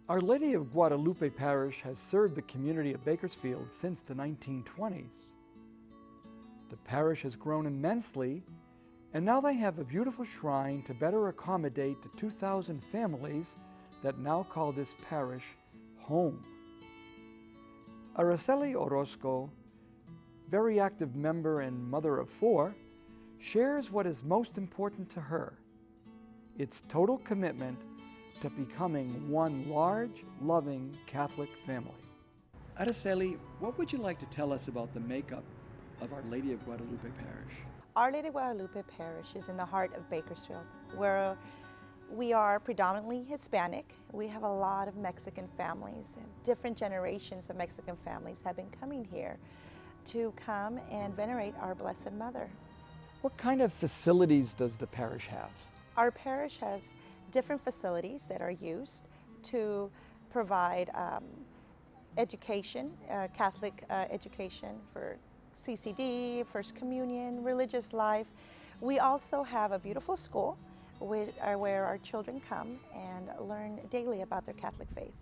Our Lady of Guadalupe Parish has served the community of Bakersfield since the 1920s. The parish has grown immensely, and now they have a beautiful shrine to better accommodate the 2,000 families that now call this parish home. Araceli Orozco, very active member and mother of 4, shares what is most important to her: its total commitment to becoming one large, loving Catholic family. Araceli, what would you like to tell us about the makeup of Our Lady of Guadalupe Parish? Our Lady of Guadalupe Parish is in the heart of Bakersfield, where we are predominantly Hispanic. We have a lot of Mexican families, and different generations of Mexican families have been coming here to come and venerate our Blessed Mother. What kind of facilities does the parish have? Our parish has different facilities that are used to provide education, Catholic education for CCD, First Communion, religious life. We also have a beautiful school where our children come and learn daily about their Catholic faith.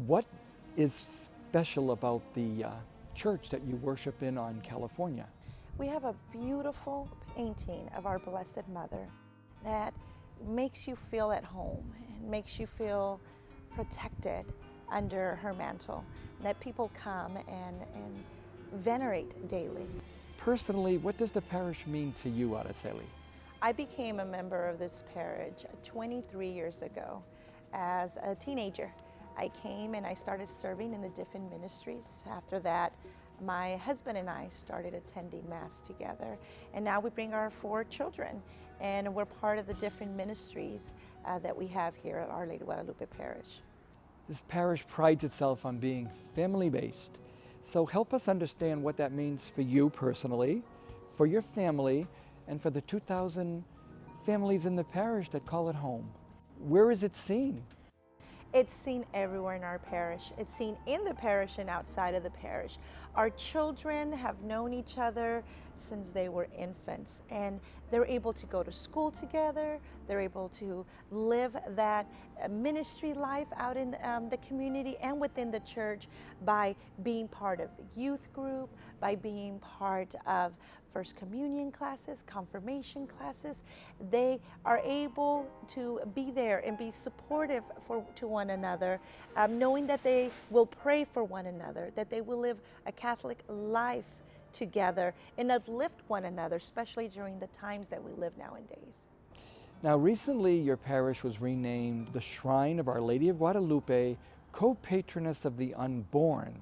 What is special about the church that you worship in on California? We have a beautiful painting of our Blessed Mother that makes you feel at home, and makes you feel protected under her mantle, that people come and venerate daily. Personally, what does the parish mean to you, Araceli? I became a member of this parish 23 years ago as a teenager. I came and I started serving in the different ministries. After that, my husband and I started attending Mass together, and now we bring our 4 children, and we're part of the different ministries that we have here at Our Lady of Guadalupe Parish. This parish prides itself on being family-based, so help us understand what that means for you personally, for your family, and for the 2,000 families in the parish that call it home. Where is it seen? It's seen everywhere in our parish. It's seen in the parish and outside of the parish. Our children have known each other since they were infants, and they're able to go to school together. They're able to live that ministry life out in the community and within the church by being part of the youth group, by being part of First Communion classes, confirmation classes. They are able to be there and be supportive to one another, knowing that they will pray for one another, that they will live a Catholic life together and uplift one another, especially during the times that we live nowadays. Now, recently your parish was renamed the Shrine of Our Lady of Guadalupe, Co-Patroness of the Unborn.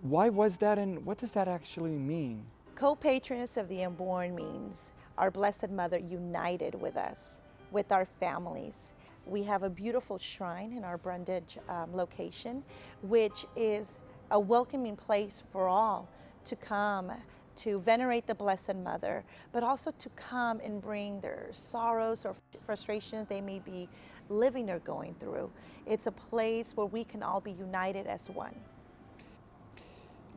Why was that, and what does that actually mean? Co-Patroness of the Unborn means our Blessed Mother united with us, with our families. We have a beautiful shrine in our Brundage location, which is a welcoming place for all to come to venerate the Blessed Mother, but also to come and bring their sorrows or frustrations they may be living or going through. It's a place where we can all be united as one.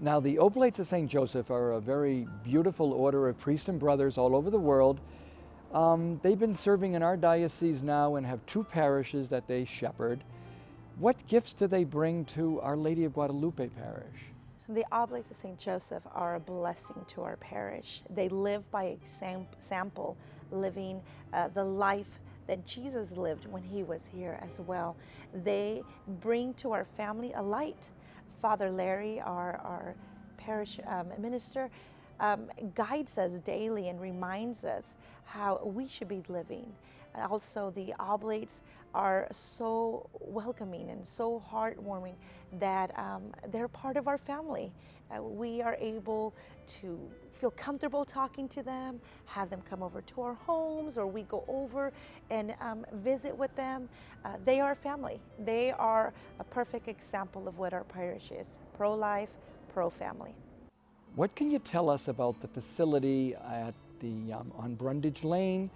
Now, the Oblates of St. Joseph are a very beautiful order of priests and brothers all over the world. They've been serving in our diocese now and have 2 parishes that they shepherd. What gifts do they bring to Our Lady of Guadalupe Parish? The Oblates of St. Joseph are a blessing to our parish. They live by example, living the life that Jesus lived when he was here as well. They bring to our family a light. Father Larry, our parish minister, guides us daily and reminds us how we should be living, Also, the oblates are so welcoming and so heartwarming that they're part of our family. We are able to feel comfortable talking to them, have them come over to our homes, or we go over and visit with them. They are family. They are a perfect example of what our parish is: pro-life, pro-family. What can you tell us about the facility at on Brundage Lane,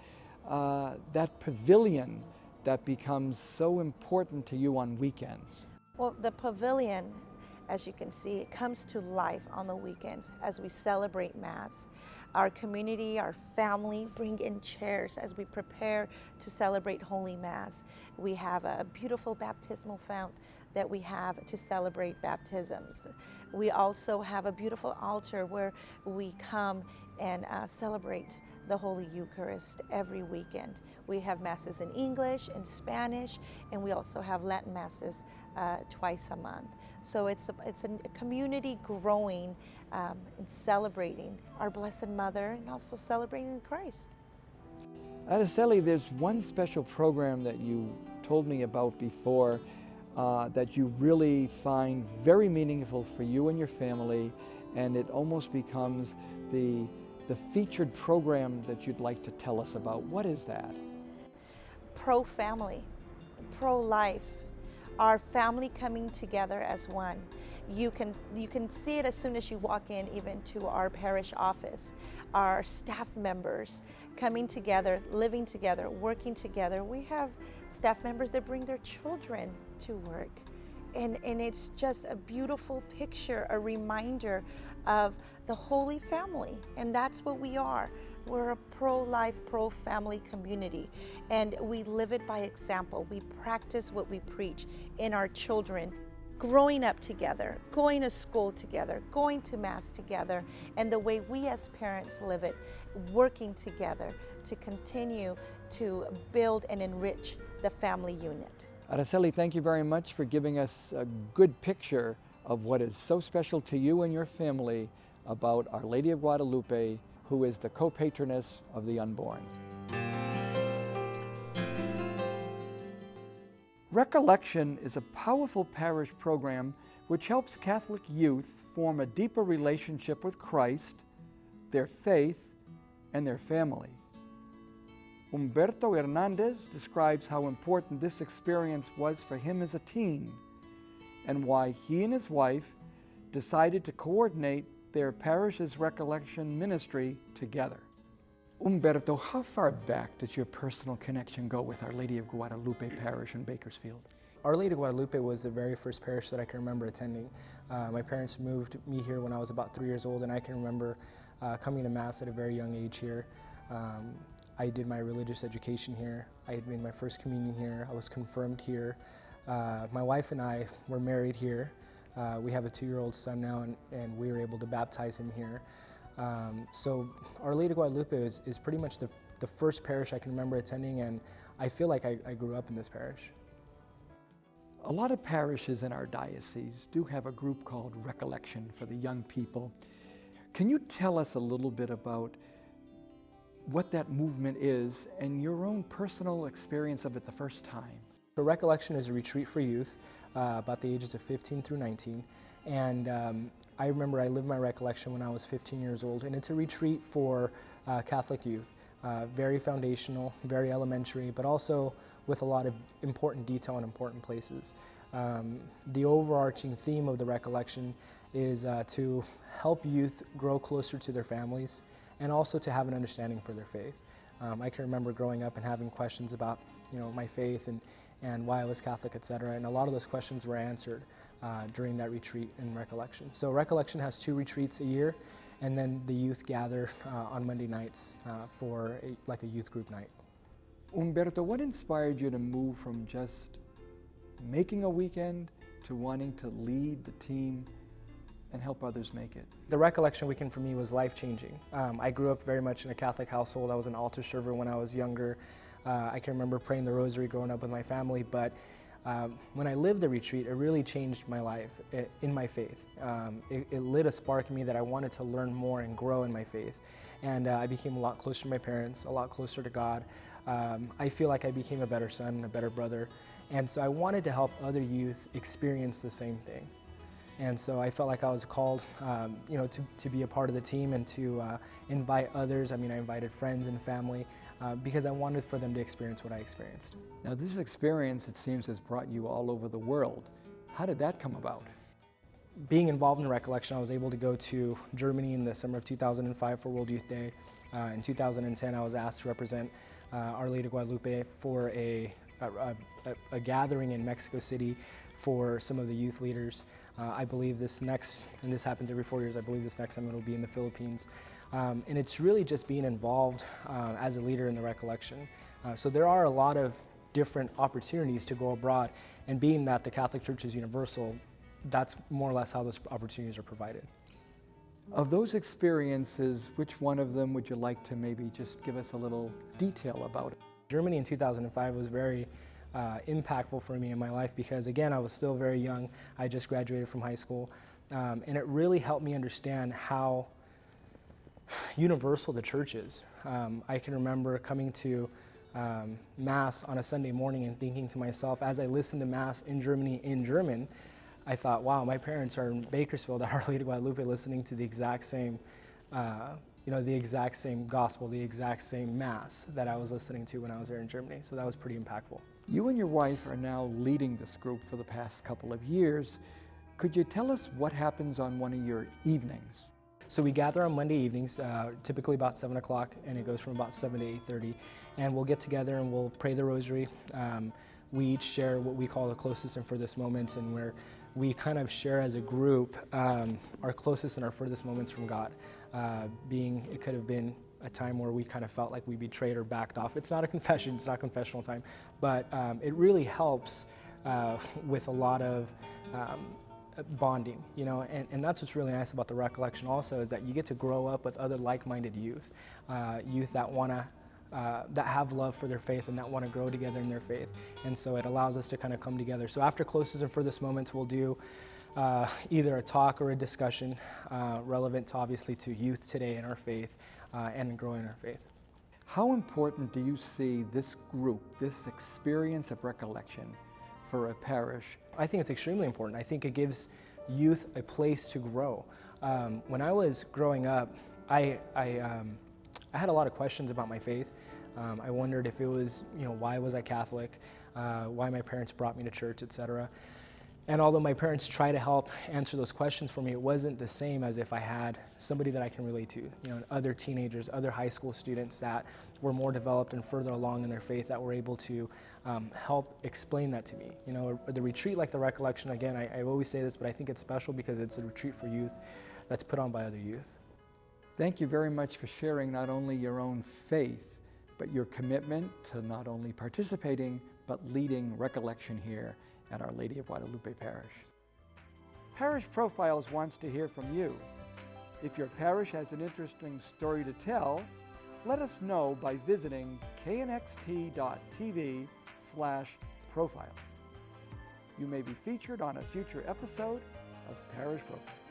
that pavilion that becomes so important to you on weekends? Well, the pavilion, as you can see, it comes to life on the weekends as we celebrate Mass. Our community, our family bring in chairs as we prepare to celebrate Holy Mass. We have a beautiful baptismal fount that we have to celebrate baptisms. We also have a beautiful altar where we come and celebrate the Holy Eucharist every weekend. We have Masses in English, in Spanish, and we also have Latin Masses twice a month. So it's a community growing and celebrating our Blessed Mother and also celebrating Christ. Araceli, there's one special program that you told me about before that you really find very meaningful for you and your family, and it almost becomes the featured program that you'd like to tell us about. What is that? Pro-family, pro-life, our family coming together as one. You can see it as soon as you walk in, even to our parish office. Our staff members coming together, living together, working together. We have staff members that bring their children to work. And it's just a beautiful picture, a reminder of the Holy Family. And that's what we are. We're a pro-life, pro-family community. And we live it by example. We practice what we preach in our children. Growing up together, going to school together, going to Mass together, and the way we as parents live it, working together to continue to build and enrich the family unit. Araceli, thank you very much for giving us a good picture of what is so special to you and your family about Our Lady of Guadalupe, who is the co-patroness of the unborn. Recollection is a powerful parish program which helps Catholic youth form a deeper relationship with Christ, their faith, and their family. Humberto Hernandez describes how important this experience was for him as a teen and why he and his wife decided to coordinate their parish's Recollection ministry together. Humberto, how far back does your personal connection go with Our Lady of Guadalupe Parish in Bakersfield? Our Lady of Guadalupe was the very first parish that I can remember attending. My parents moved me here when I was about 3 years old, and I can remember coming to Mass at a very young age here. I did my religious education here. I had made my first communion here. I was confirmed here. My wife and I were married here. We have a 2-year-old son now, and we were able to baptize him here. So Our Lady of Guadalupe is pretty much the first parish I can remember attending, and I feel like I grew up in this parish. A lot of parishes in our diocese do have a group called Recollection for the young people. Can you tell us a little bit about what that movement is and your own personal experience of it the first time? The Recollection is a retreat for youth about the ages of 15 through 19. And I remember I lived my Recollection when I was 15 years old, and it's a retreat for Catholic youth. Very foundational, very elementary, but also with a lot of important detail in important places. The overarching theme of the Recollection is to help youth grow closer to their families and also to have an understanding for their faith. I can remember growing up and having questions about, my faith and why I was Catholic, etc. And a lot of those questions were answered during that retreat in Recollection. So Recollection has 2 retreats a year, and then the youth gather on Monday nights for a youth group night. Humberto, what inspired you to move from just making a weekend to wanting to lead the team and help others make it? The Recollection weekend for me was life-changing. I grew up very much in a Catholic household. I was an altar server when I was younger. I can remember praying the rosary growing up with my family, but when I lived the retreat, it really changed my life in my faith. It lit a spark in me that I wanted to learn more and grow in my faith. And I became a lot closer to my parents, a lot closer to God. I feel like I became a better son, a better brother, and so I wanted to help other youth experience the same thing. And so I felt like I was called, to be a part of the team and to invite others. I mean, I invited friends and family because I wanted for them to experience what I experienced. Now, this experience, it seems, has brought you all over the world. How did that come about? Being involved in the Recollection, I was able to go to Germany in the summer of 2005 for World Youth Day. In 2010, I was asked to represent Our Lady of Guadalupe for a gathering in Mexico City for some of the youth leaders. I believe this next, and this happens every 4 years, I believe this next time it'll be in the Philippines. And it's really just being involved as a leader in the Recollection. So there are a lot of different opportunities to go abroad, and being that the Catholic Church is universal, that's more or less how those opportunities are provided. Of those experiences, which one of them would you like to maybe just give us a little detail about it? Germany in 2005 was very impactful for me in my life because, again, I was still very young. I just graduated from high school, and it really helped me understand how universal the church is. I can remember coming to Mass on a Sunday morning and thinking to myself, as I listened to Mass in Germany in German, I thought, wow, my parents are in Bakersfield at Our Lady of Guadalupe listening to the exact same gospel, the exact same Mass that I was listening to when I was there in Germany. So that was pretty impactful. You and your wife are now leading this group for the past couple of years. Could you tell us what happens on one of your evenings? So we gather on Monday evenings, typically about 7 o'clock, and it goes from about 7 to 8:30. And we'll get together and we'll pray the rosary. We each share what we call the closest and furthest moments, and where we kind of share as a group our closest and our furthest moments from God. It could have been a time where we kind of felt like we betrayed or backed off. It's not a confession, it's not confessional time, but it really helps with a lot of bonding, and that's what's really nice about the Recollection also, is that you get to grow up with other like-minded youth, youth that that have love for their faith and that want to grow together in their faith. And so it allows us to kind of come together. So after closest and furthest moments, we'll do either a talk or a discussion relevant to, obviously, to youth today in our faith and growing our faith. How important do you see this group, this experience of Recollection for a parish? I think it's extremely important. I think it gives youth a place to grow. When I was growing up, I had a lot of questions about my faith. I wondered if it was, why was I Catholic, why my parents brought me to church, etc. And although my parents try to help answer those questions for me, it wasn't the same as if I had somebody that I can relate to, other teenagers, other high school students that were more developed and further along in their faith that were able to help explain that to me. The retreat like the Recollection, again, I always say this, but I think it's special because it's a retreat for youth that's put on by other youth. Thank you very much for sharing not only your own faith, but your commitment to not only participating, but leading Recollection here at Our Lady of Guadalupe Parish. Parish Profiles wants to hear from you. If your parish has an interesting story to tell, let us know by visiting knxt.tv/profiles. You may be featured on a future episode of Parish Profiles.